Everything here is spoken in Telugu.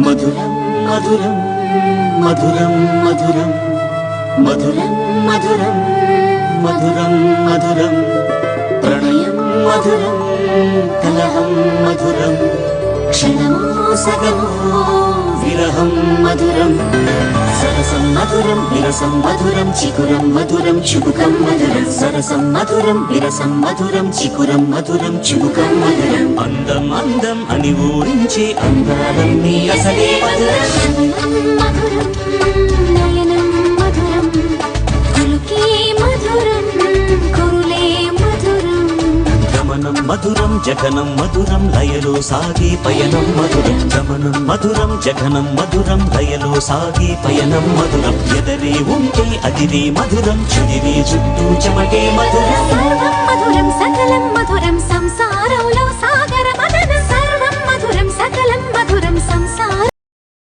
మధురం మధురం మధురం మధురం మధురం మధురం మధురం మధురం ప్రణయం మధురం కలహం మధురం క్షణమో సగమో విరహం మధురం సరసం మధురం విరసం మధురం చికురం మధురం చుబుకం మధురం సరసం మధురం విరసం మధురం చికురం మధురం చుబుకం మధురం అందం అందం అని ఊరించే అందాలన్నీ అసలే మధురం మధురం నయనం మధురం కులుకే మధురం కురులే మధురం గమనం మధురం జగనం మధురం లయలో సాగే పయనం మధురం గమనం మధురం జగనం మధురం లయలో సాగే పయనం మధురం ఎదరే ఉంటే అదిరే మధురం చెదిరే చుట్టూ చెమటే మధురం మధురం సకలం మధురం సంసారంలో